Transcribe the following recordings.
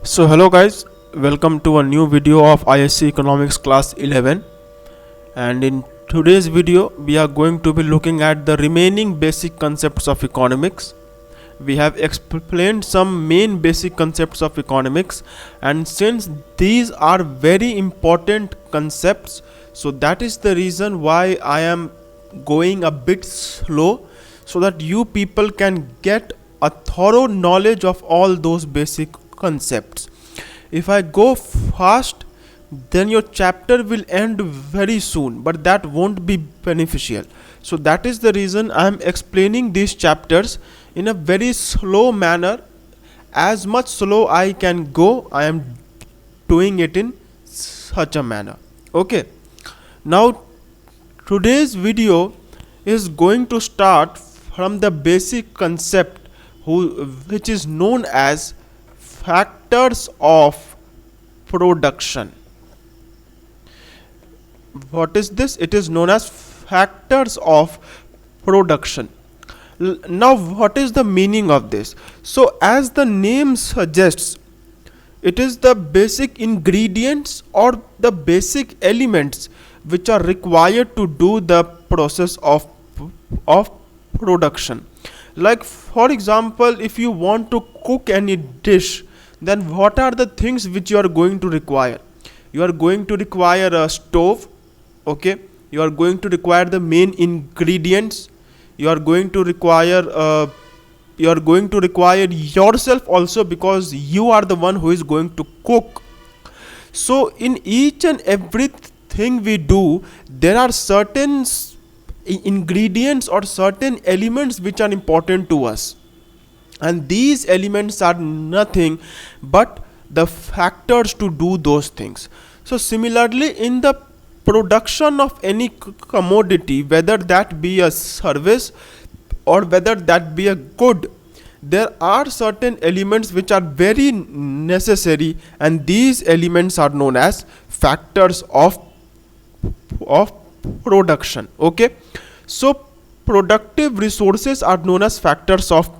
So hello guys, welcome to a new video of ISC Economics class 11, and in today's video we are going to be looking at the remaining basic concepts of economics. We have explained some main basic concepts of economics, and since these are very important concepts, so that is the reason why I am going a bit slow so that you people can get a thorough knowledge of all those basic concepts. If I go fast, then your chapter will end very soon, but that won't be beneficial. So that is the reason I am explaining these chapters in a very slow manner. As much slow I can go, I am doing it in such a manner. Okay, now today's video is going to start from the basic concept which is known as factors of production. What is this? It is known as factors of production. Now what is the meaning of this? So as the name suggests, it is the basic ingredients or the basic elements which are required to do the process of production. Like for example, if you want to cook any dish, then what are the things which you are going to require? You are going to require a stove, okay? You are going to require the main ingredients. You are going to require yourself also, because you are the one who is going to cook. So in each and everything we do, there are certain ingredients or certain elements which are important to us, and these elements are nothing but the factors to do those things. So similarly, in the production of any commodity, whether that be a service or whether that be a good, there are certain elements which are very necessary, and these elements are known as factors of production. Okay, so productive resources are known as factors of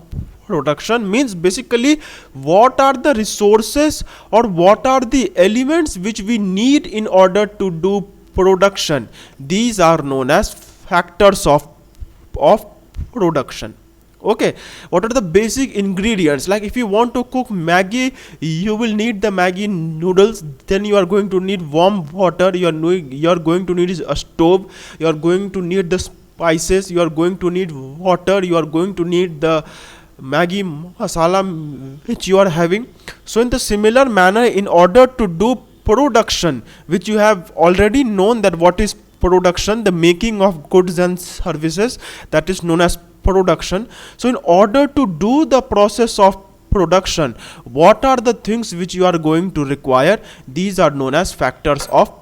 production. Means basically what are the resources or what are the elements which we need in order to do production. These are known as factors of production. Okay, what are the basic ingredients? Like if you want to cook Maggi, you will need the Maggi noodles, then you are going to need warm water, you are going to need a stove, you are going to need the spices, you are going to need water, you are going to need the Maggi masala which you are having. So in the similar manner, in order to do production, which you have already known that what is production, the making of goods and services, that is known as production. So in order to do the process of production, what are the things which you are going to require? These are known as factors of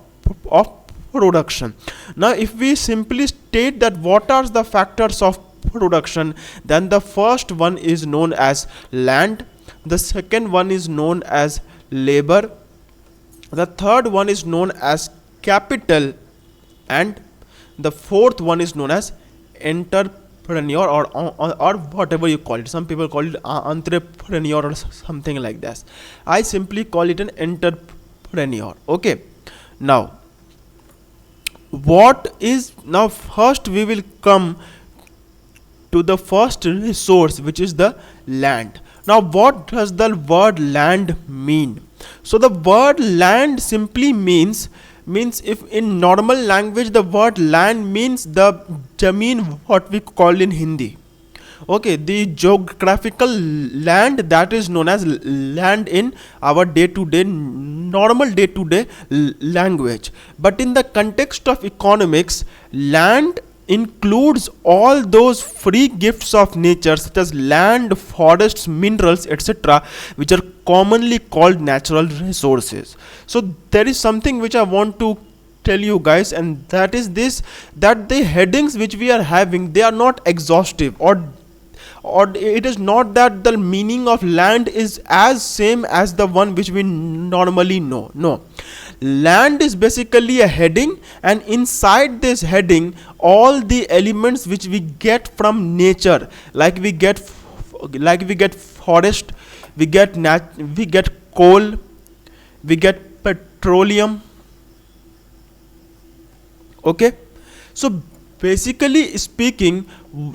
production. Now if we simply state that what are the factors of production, then the first one is known as land, the second one is known as labor, the third one is known as capital, and the fourth one is known as entrepreneur or whatever you call it. Some people call it entrepreneur or something like that. I simply call it an entrepreneur. Okay, now first we will come to the first resource, which is the land. Now what does the word land mean? So the word land simply means if in normal language the word land means the jameen, what we call in Hindi. Okay, the geographical land that is known as land in our normal day to day language. But in the context of economics, land includes all those free gifts of nature such as land, forests, minerals, etc., which are commonly called natural resources. So there is something which I want to tell you guys, and that is this, that the headings which we are having, they are not exhaustive, or it is not that the meaning of land is as same as the one which we normally know. No, land is basically a heading, and inside this heading all the elements which we get from nature, like we get forest, we get coal, we get petroleum. Okay, so basically speaking,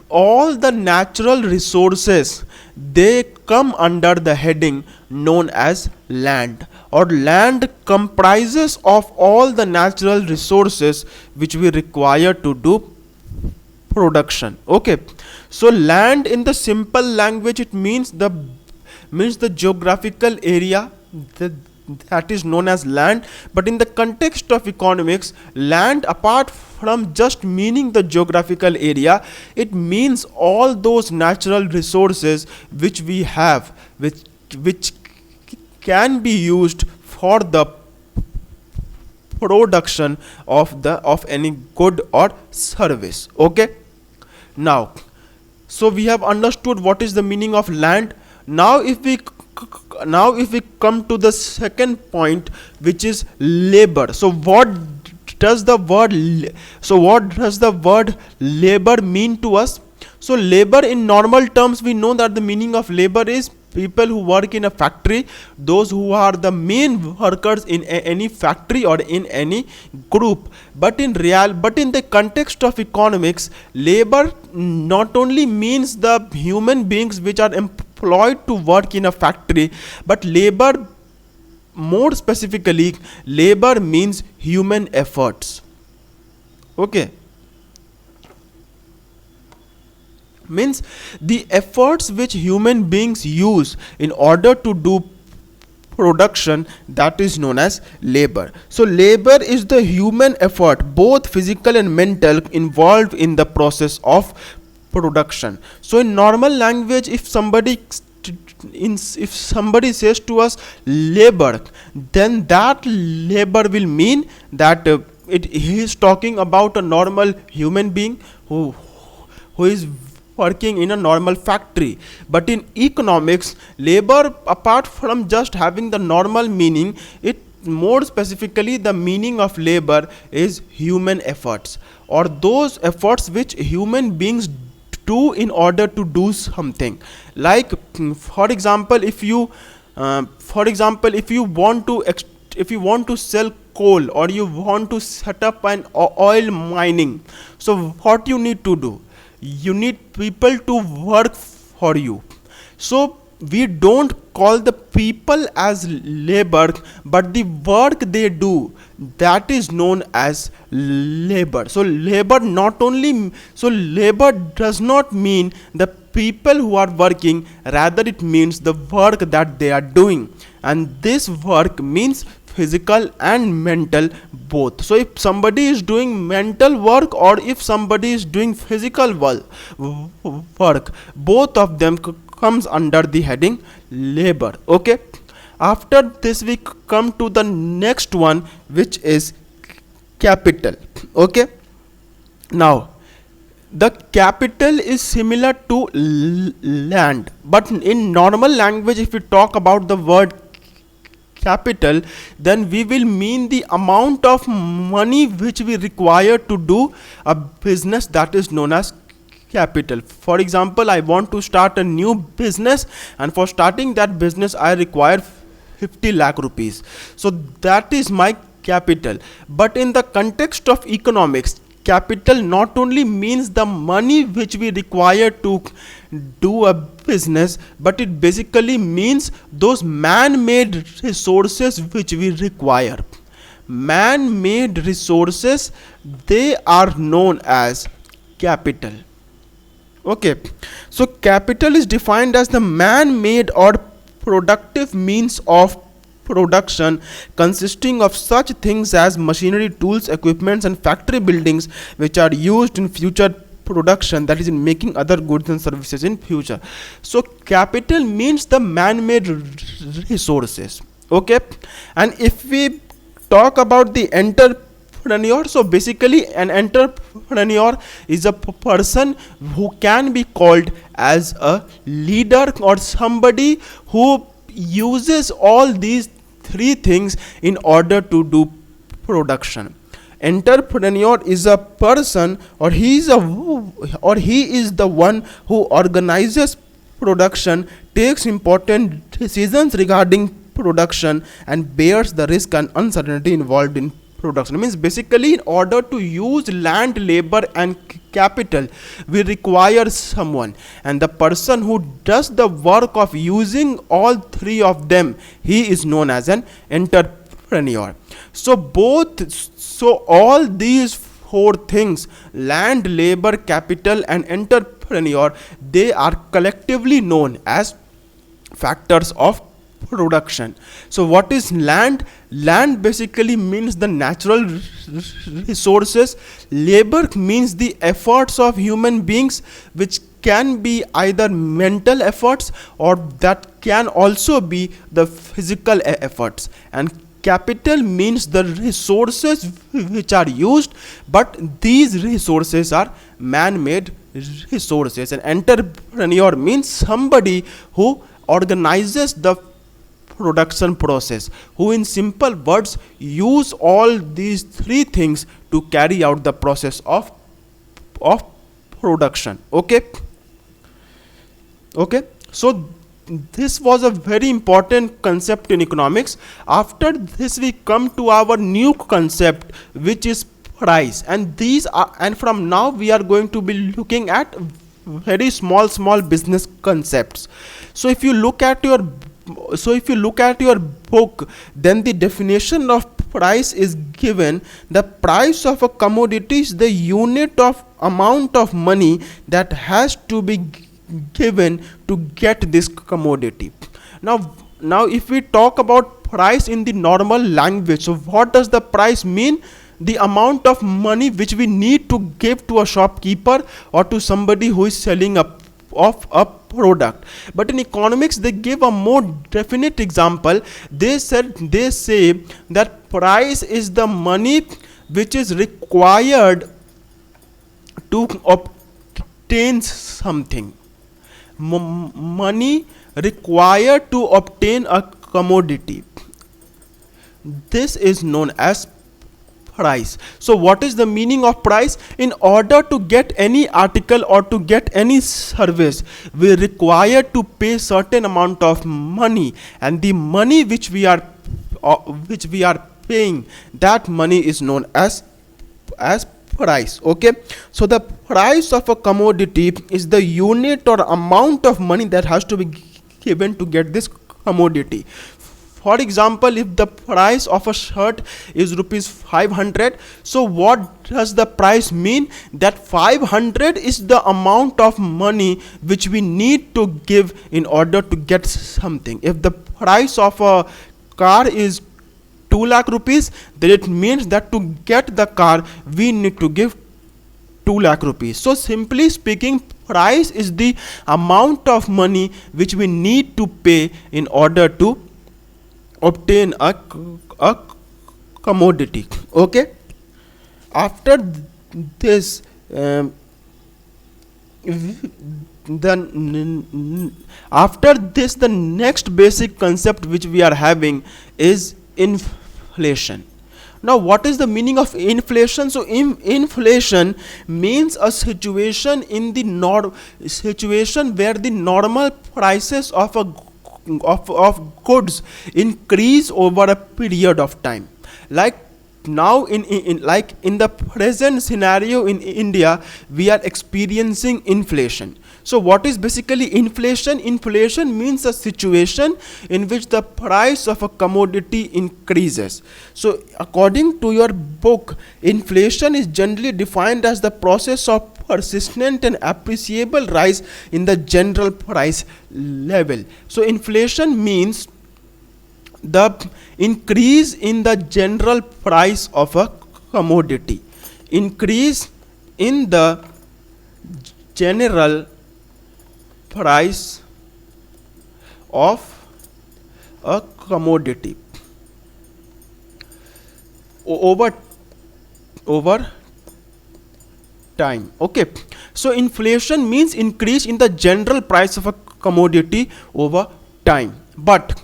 all the natural resources, they come under the heading known as land, or land comprises of all the natural resources which we require to do production. Okay, so land in the simple language, it means the geographical area that, that is known as land. But in the context of economics, land, apart from just meaning the geographical area, it means all those natural resources which we have, which can be used for the production of any good or service. Okay, now, so we have understood what is the meaning of land. Now if we come to the second point, which is labor. So what does the word labor mean to us? So labor, in normal terms, we know that the meaning of labor is people who work in a factory, those who are the main workers in any factory or in any group. But in the context of economics, labor not only means the human beings which are employed to work in a factory, but labor, more specifically, labor means human efforts. Okay, means the efforts which human beings use in order to do production, that is known as labor. So labor is the human effort, both physical and mental, involved in the process of production. So in normal language, if somebody says to us labor, then that labor will mean that he is talking about a normal human being who is working in a normal factory. But in economics, labor, apart from just having the normal meaning, it more specifically, the meaning of labor is human efforts, or those efforts which human beings do in order to do something. Like for example, if you want to sell coal, or you want to set up an oil mining, so what you need to do? You need people to work for you. So we don't call the people as labor, but the work they do, that is known as labor. So labor does not mean the people who are working, rather it means the work that they are doing, and this work means physical and mental both. So if somebody is doing mental work, or if somebody is doing physical work, both of them comes under the heading labor. Okay, after this we come to the next one, which is capital. Okay, now the capital is similar to land, but in normal language, if we talk about the word capital, then we will mean the amount of money which we require to do a business, that is known as capital. For example, I want to start a new business, and for starting that business I require 50 lakh rupees. So that is my capital. But in the context of economics, capital not only means the money which we require to do a business, but it basically means those man-made resources which we require. Man-made resources, they are known as capital. Okay, so capital is defined as the man-made or productive means of production, consisting of such things as machinery, tools, equipments, and factory buildings which are used in future production, that is in making other goods and services in future. So capital means the man-made resources. Okay, and if we talk about the entrepreneur, so basically an entrepreneur is a person who can be called as a leader, or somebody who uses all these three things in order to do production. Entrepreneur is a person, or he is the one who organizes production, takes important decisions regarding production and bears the risk and uncertainty involved in production. It means basically, in order to use land, labor and capital, we require someone, and the person who does the work of using all three of them, he is known as an entrepreneur. So all these four things, land, labor, capital and entrepreneur, they are collectively known as factors of production. So what is land? Land basically means the natural resources. Labor means the efforts of human beings, which can be either mental efforts or that can also be the physical efforts. And capital means the resources which are used, but these resources are man-made resources. And entrepreneur means somebody who organizes the production process, who in simple words use all these three things to carry out the process of production. Okay, so this was a very important concept in economics. After this we come to our new concept, which is price, and from now we are going to be looking at very small business concepts. So if you look at your book, then the definition of price is given: the price of a commodity is the unit of amount of money that has to be given to get this commodity. Now if we talk about price in the normal language, so what does the price mean? The amount of money which we need to give to a shopkeeper or to somebody who is selling a product. But in economics they give a more definite example. They say that price is the money which is required to obtain something. Money required to obtain a commodity, this is known as price. So what is the meaning of price? In order to get any article or to get any service, we require to pay certain amount of money, and the money which we are paying, that money is known as price. Okay, so the price of a commodity is the unit or amount of money that has to be given to get this commodity. For example, if the price of a shirt is rupees 500, so what does the price mean? That 500 is the amount of money which we need to give in order to get something. If the price of a car is 2 lakh rupees, then it means that to get the car we need to give 2 lakh rupees. So simply speaking, price is the amount of money which we need to pay in order to obtain a commodity. Okay, after this the next basic concept which we are having is inflation. Now what is the meaning of inflation? So inflation means a situation in the situation where the normal prices of goods increase over a period of time. Like now in the present scenario in India, we are experiencing inflation. So what is basically inflation? Inflation means a situation in which the price of a commodity increases. So according to your book, inflation is generally defined as the process of persistent and appreciable rise in the general price level. So inflation means the increase in the general price of a commodity. Increase in the general price of a commodity over time. Okay, so inflation means increase in the general price of a commodity over time. But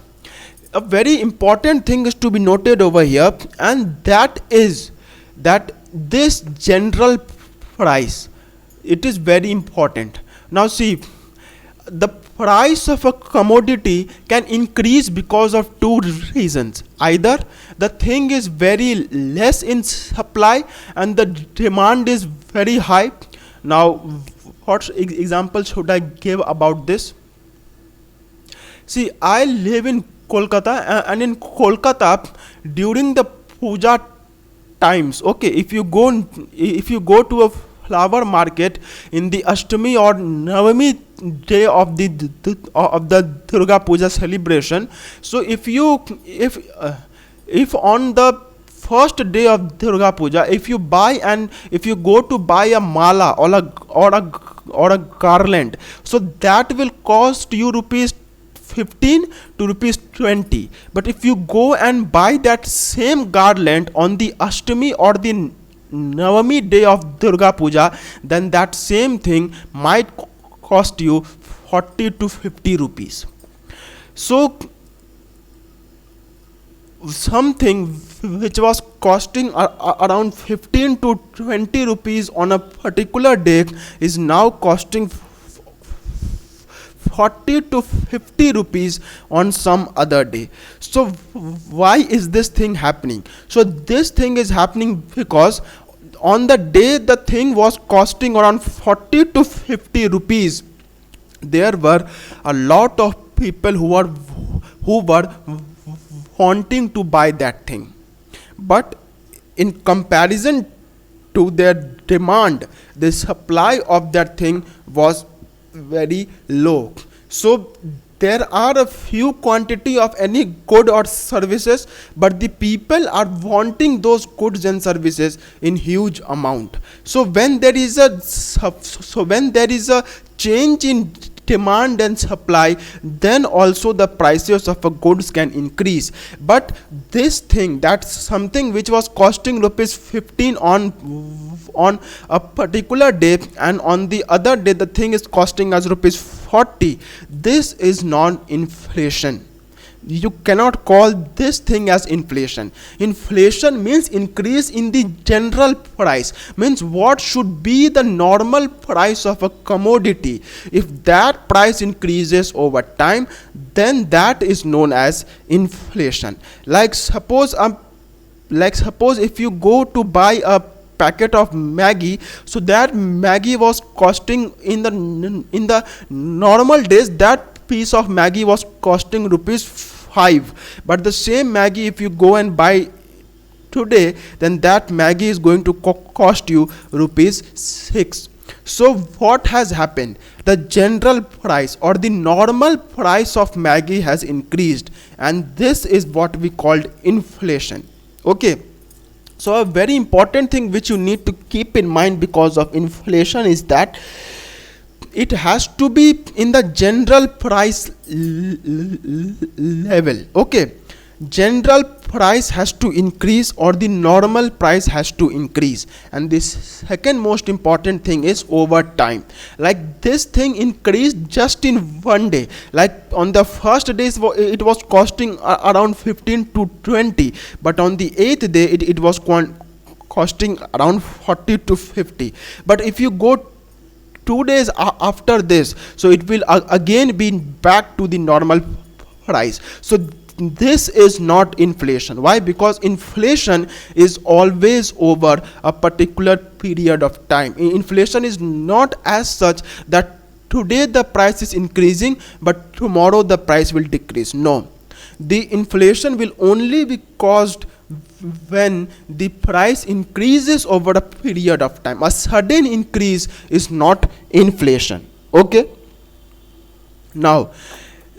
a very important thing is to be noted over here, and that is that this general price, it is very important. Now see, the price of a commodity can increase because of two reasons. Either the thing is very less in supply and the demand is very high. Now, what example should I give about this? See, I live in Kolkata, and in Kolkata, during the puja times, okay, if you go to a flower market in the Ashtami or Navami day of the Durga Puja celebration, so if on the first day of Durga Puja, if you buy and if you go to buy a mala or a garland, so that will cost you rupees 15 to rupees 20. But if you go and buy that same garland on the Ashtami or the Navami day of Durga Puja, then that same thing might cost you 40 to 50 rupees. So something which was costing around 15 to 20 rupees on a particular day is now costing 40 to 50 rupees on some other day. So why is this thing happening? So this thing is happening because on the day the thing was costing around 40 to 50 rupees, there were a lot of people who were wanting to buy that thing, but in comparison to their demand, the supply of that thing was very low. So there are a few quantity of any good or services, but the people are wanting those goods and services in huge amount. So when there is a change in demand and supply, then also the prices of a goods can increase. But this thing, that's something which was costing rupees 15 on a particular day, and on the other day the thing is costing us rupees 40, this is non-inflation. You cannot call this thing as inflation. Inflation means increase in the general price, means what should be the normal price of a commodity. If that price increases over time, then that is known as inflation. Like suppose if you go to buy a packet of Maggi, so that Maggi was costing in the normal days, that piece of Maggi was costing rupees 5, but the same Maggi if you go and buy today, then that Maggi is going to cost you rupees 6. So what has happened? The general price or the normal price of Maggi has increased, and this is what we called inflation. Okay. So a very important thing which you need to keep in mind because of inflation is that it has to be in the general price level. Okay, general price has to increase or the normal price has to increase. And this second most important thing is over time. Like this thing increased just in one day. Like on the first days it was costing around 15 to 20, but on the 8th day it was costing around 40 to 50. But if you go 2 days after this, so it will again be back to the normal price. So this is not inflation. Why? Because inflation is always over a particular period of time. Inflation is not as such that today the price is increasing but tomorrow the price will decrease. No, the inflation will only be caused when the price increases over a period of time. A sudden increase is not inflation. Okay, now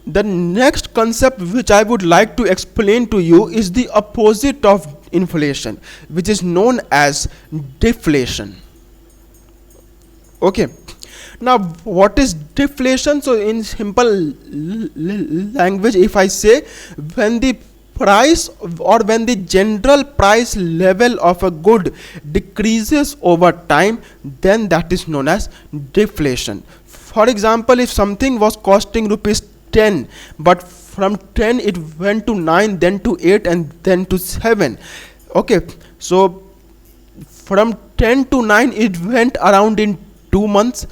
the next concept which I would like to explain to you is the opposite of inflation, which is known as deflation. Okay, now what is deflation? So in simple language, if I say when the price or when the general price level of a good decreases over time, then that is known as deflation. For example, if something was costing rupees 10, but from 10 it went to 9, then to 8, and then to 7. Okay, so from 10 to 9 it went around in 2 months.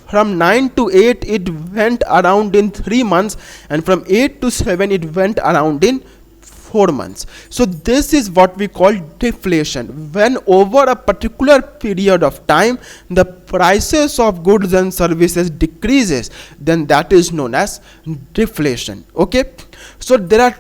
from 9 to 8 it went around in 3 months, and from 8 to 7 it went around in 4 months. So this is what we call deflation. When over a particular period of time the prices of goods and services decreases, then that is known as deflation. Okay, so there are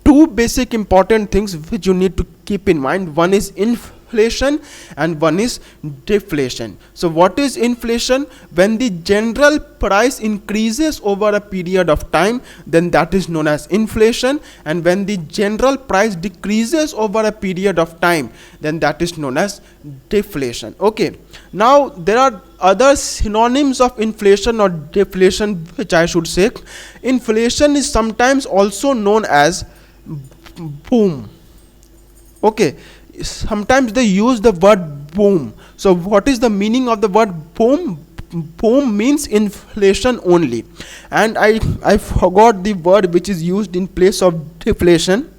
two basic important things which you need to keep in mind. One is inflation and one is deflation. So what is inflation? When the general price increases over a period of time, then that is known as inflation, and when the general price decreases over a period of time, then that is known as deflation. Okay, now there are other synonyms of inflation or deflation which I should say. Inflation is sometimes also known as boom. Okay, sometimes they use the word boom. So what is the meaning of the word boom? Boom means inflation only, and I forgot the word which is used in place of deflation.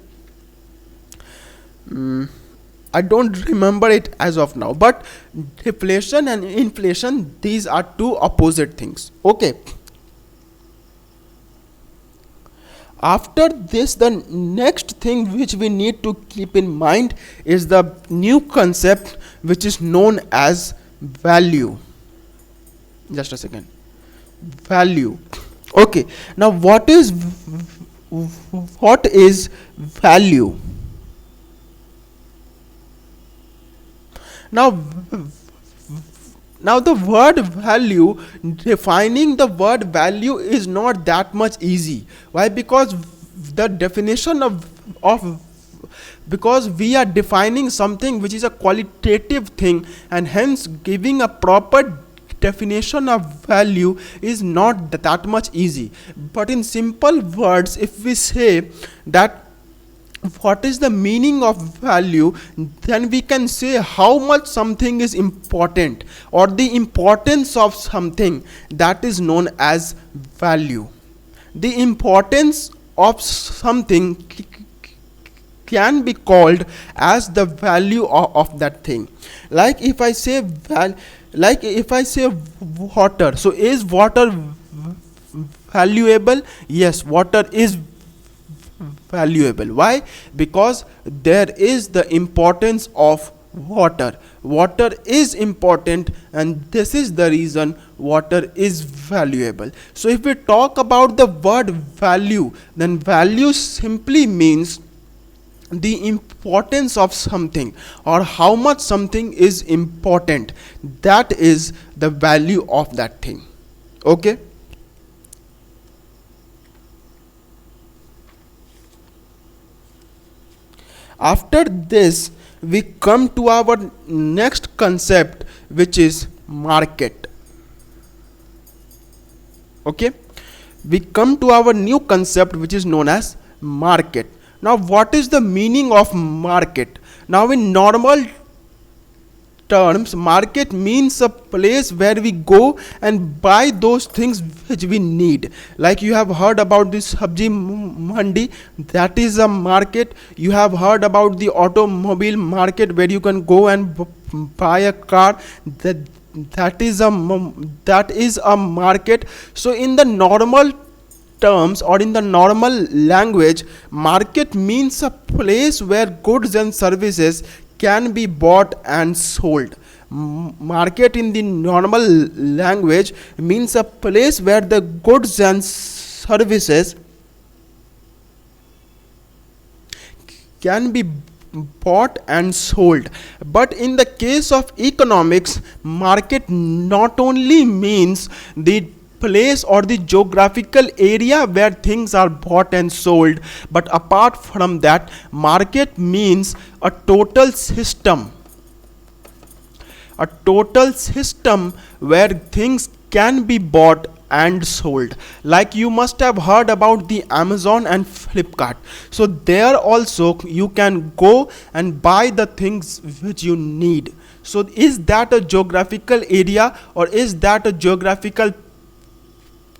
I don't remember it as of now, but deflation and inflation, these are two opposite things. Okay, after this, the next thing which we need to keep in mind is the new concept which is known as value. Just a second. Value. Okay, now what is value? Now the word value, defining the word value is not that much easy. Why? Because the definition of because we are defining something which is a qualitative thing, and hence giving a proper definition of value is not that much easy. But in simple words, if we say that what is the meaning of value, then we can say how much something is important or the importance of something, that is known as value. The importance of something can be called as the value of that thing. Like if I say water, so is water valuable? Yes, water is valuable. Why? Because there is the importance of water. Water is important, and this is the reason water is valuable. So if we talk about the word value, then value simply means the importance of something or how much something is important. That is the value of that thing. Okay, after this we come to our next concept, which is market. Okay, we come to our new concept which is known as market. Now what is the meaning of market? Now in normal terms, market means a place where we go and buy those things which we need. Like you have heard about this Sabji Mandi, that is a market. You have heard about the automobile market where you can go and buy a car. That is a market. So in the normal terms or in the normal language, market means a place where goods and services can be bought and sold. Market in the normal language means a place where the goods and services can be bought and sold. But in the case of economics, market not only means the place or the geographical area where things are bought and sold, but apart from that, market means a total system where things can be bought and sold. Like you must have heard about the Amazon and Flipkart. So there also you can go and buy the things which you need. So is that a geographical area or is that a geographical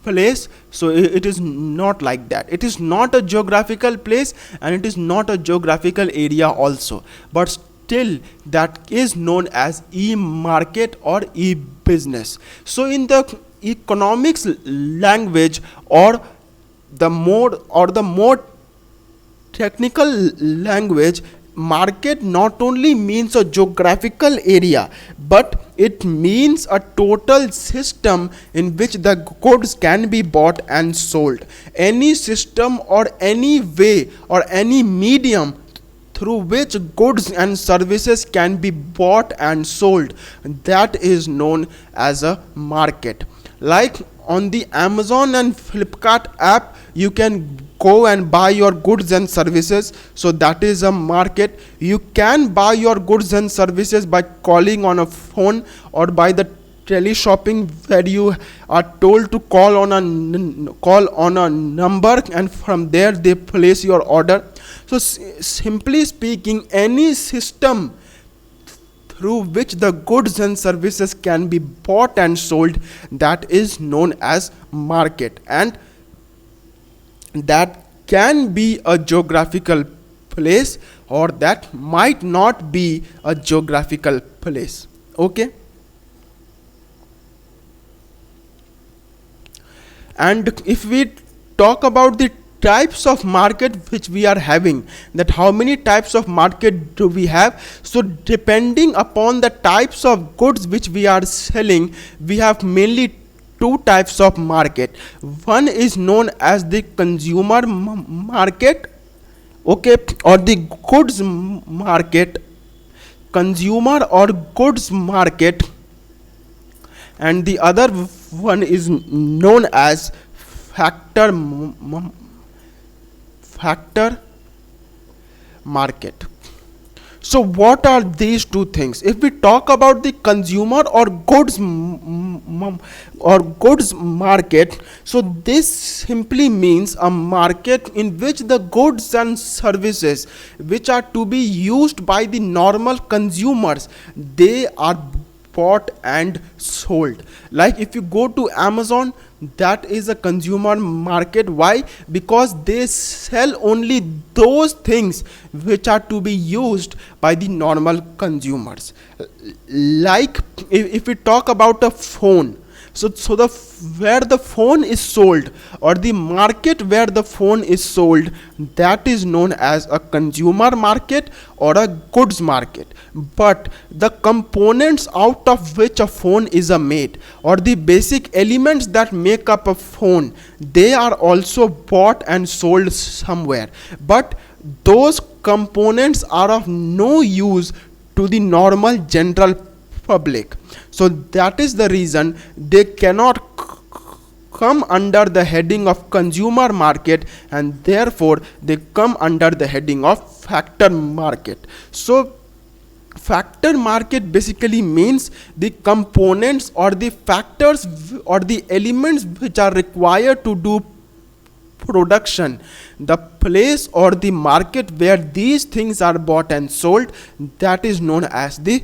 place? So it is not like that. It is not a geographical place and it is not a geographical area also, but still that is known as e-market or e-business. So in the economics language, or the more technical language, market not only means a geographical area, but it means a total system in which the goods can be bought and sold. Any system or any way or any medium through which goods and services can be bought and sold, that is known as a market. Like on the Amazon and Flipkart app, you can go and buy your goods and services, so that is a market. You can buy your goods and services by calling on a phone or by the teleshopping, where you are told to call on a number, and from there they place your order. So simply speaking, any system through which the goods and services can be bought and sold, that is known as market, and that can be a geographical place, or that might not be a geographical place. Okay. And if we talk about the types of market which we are having, that how many types of market do we have? So depending upon the types of goods which we are selling, we have mainly two types of market. One is known as the consumer market, okay, or the goods market, consumer or goods market, and the other one is known as factor market. So what are these two things? If we talk about the consumer or goods market, so this simply means a market in which the goods and services which are to be used by the normal consumers, they are bought and sold. Like if you go to Amazon, that is a consumer market. Why? Because they sell only those things which are to be used by the normal consumers. Like if we talk about a phone, so where the phone is sold, or the market where the phone is sold, that is known as a consumer market or a goods market. But the components out of which a phone is made, or the basic elements that make up a phone, they are also bought and sold somewhere, but those components are of no use to the normal general public. So that is the reason they cannot come under the heading of consumer market, and therefore they come under the heading of factor market. So factor market basically means the components or the factors or the elements which are required to do production, the place or the market where these things are bought and sold, that is known as the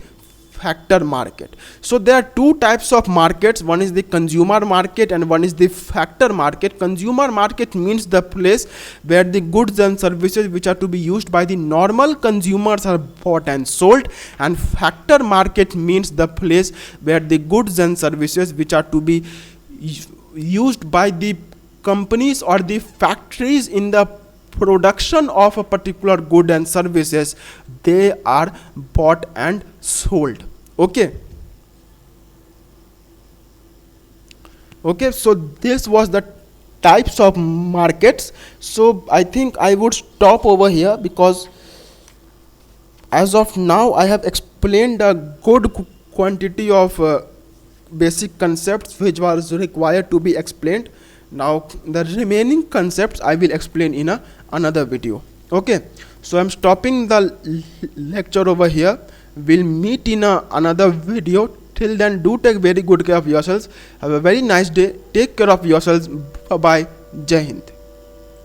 factor market. So there are two types of markets. One is the consumer market and one is the factor market. Consumer market means the place where the goods and services which are to be used by the normal consumers are bought and sold, and factor market means the place where the goods and services which are to be used by the companies or the factories in the production of a particular good and services, they are bought and sold. Okay, so this was the types of markets. So I think I would stop over here, because as of now I have explained a good quantity of basic concepts which was required to be explained. Now the remaining concepts I will explain in another video. Okay, so I'm stopping the lecture over here. We'll meet in another video. Till then, do take very good care of yourselves. Have a very nice day. Take care of yourselves. Bye bye. Jai Hind.